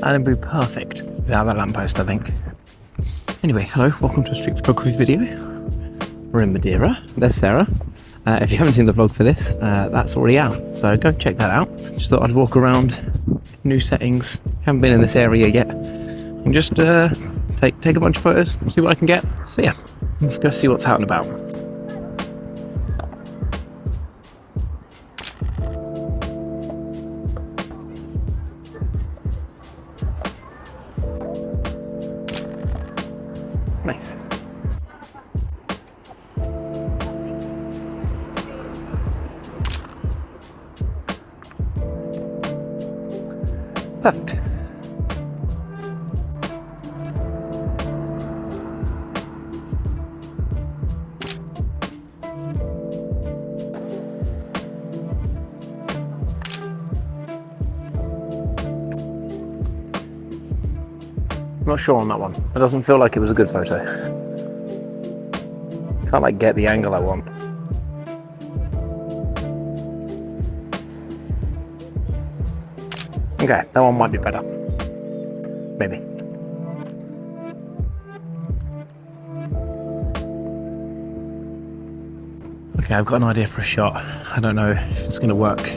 And it'd be perfect without that lamppost, I think. Anyway, hello, welcome to a street photography video. We're in Madeira. There's Sarah. If you haven't seen the vlog for this, that's already out, so go check that out. Just thought I'd walk around, new settings. Haven't been in this area yet. And just take a bunch of photos, see what I can get. So yeah, let's go see what's out and about. Nice. Perfect. I'm not sure on that one. It doesn't feel like it was a good photo. Can't like get the angle I want. Okay, that one might be better. Maybe. Okay, I've got an idea for a shot. I don't know if it's going to work,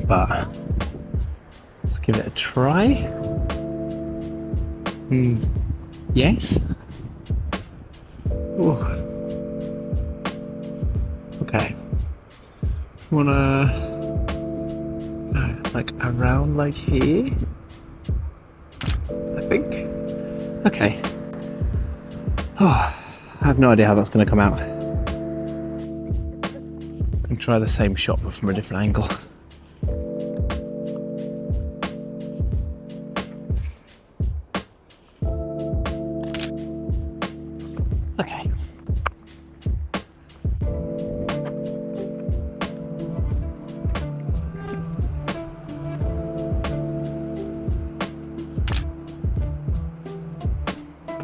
but let's give it a try. Yes. Ooh. Okay. Wanna like around like here? I think. Okay. Oh, I have no idea how that's gonna come out. I'm try the same shot but from a different angle. Okay.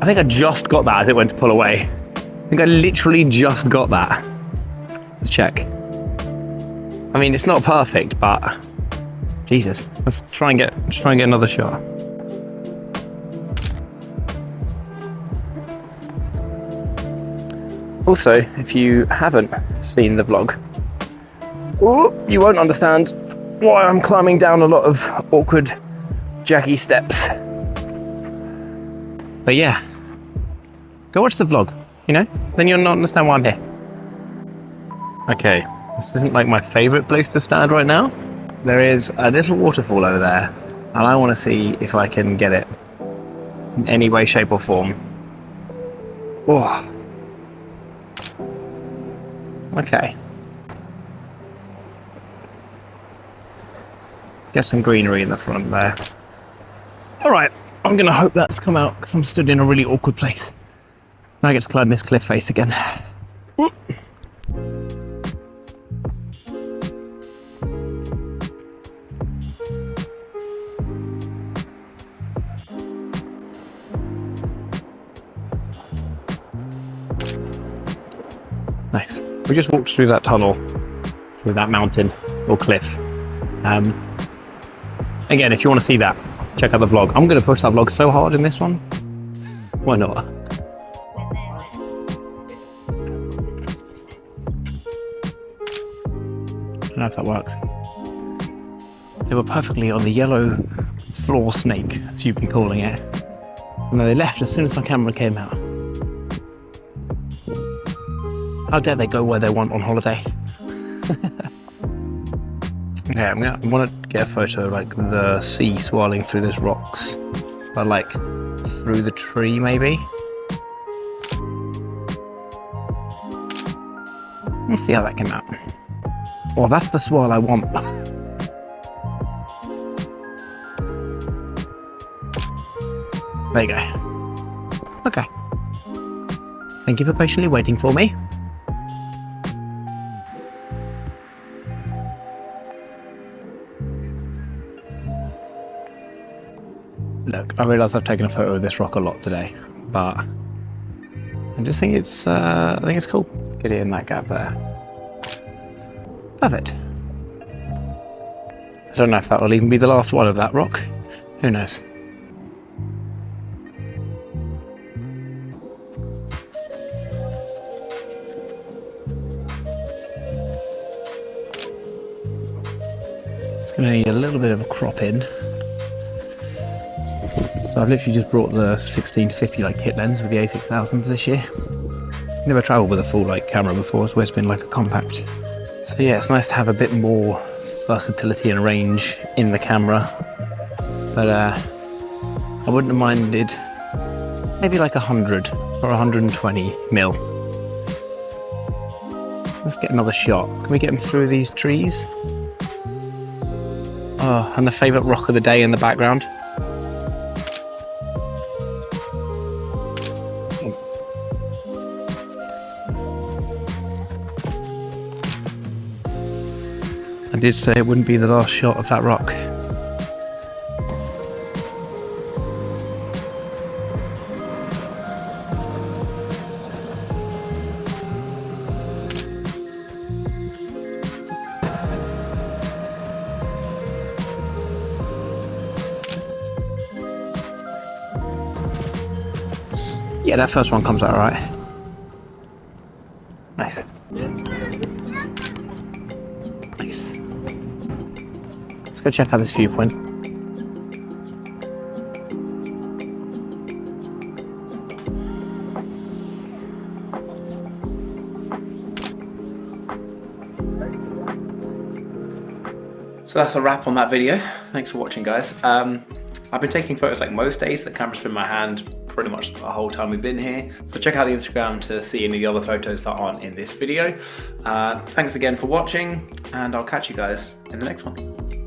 I think I just got that as it went to pull away. I think I literally just got that. Let's check. I mean, it's not perfect, but Jesus, let's try and get another shot. Also, if you haven't seen the vlog, you won't understand why I'm climbing down a lot of awkward, jaggy steps. But yeah, go watch the vlog, you know? Then you'll not understand why I'm here. Okay, this isn't like my favourite place to stand right now. There is a little waterfall over there, and I want to see if I can get it in any way, shape or form. Oh. Okay. Get some greenery in the front there. Alright, I'm gonna hope that's come out because I'm stood in a really awkward place. Now I get to climb this cliff face again. Whoop. Nice. We just walked through that tunnel, through that mountain or cliff. Again, if you want to see that, check out the vlog. I'm going to push that vlog so hard in this one. Why not? I don't know if that works. They were perfectly on the yellow floor snake, as you've been calling it. And then they left as soon as our camera came out. How dare they go where they want on holiday? Okay, I want to get a photo of like the sea swirling through those rocks, but like through the tree maybe. Let's see how that came out. Oh, that's the swirl I want. There you go. Okay. Thank you for patiently waiting for me. Look, I realise I've taken a photo of this rock a lot today, but I just think it's cool. Get it in that gap there. Perfect. I don't know if that will even be the last one of that rock. Who knows? It's going to need a little bit of a crop in. So I've literally just brought the 16 to 50 like kit lens with the A6000 this year. Never travelled with a full like camera before, it's always been like a compact. So yeah, it's nice to have a bit more versatility and range in the camera. But I wouldn't have minded maybe like 100 or 120 mil. Let's get another shot. Can we get him through these trees? Oh, and the favourite rock of the day in the background. I did say it wouldn't be the last shot of that rock. Yeah, that first one comes out alright. Nice. Nice. Let's go check out this viewpoint. So that's a wrap on that video. Thanks for watching, guys. I've been taking photos like most days. The camera's been in my hand pretty much the whole time we've been here. So check out the Instagram to see any of the other photos that aren't in this video. Thanks again for watching, and I'll catch you guys in the next one.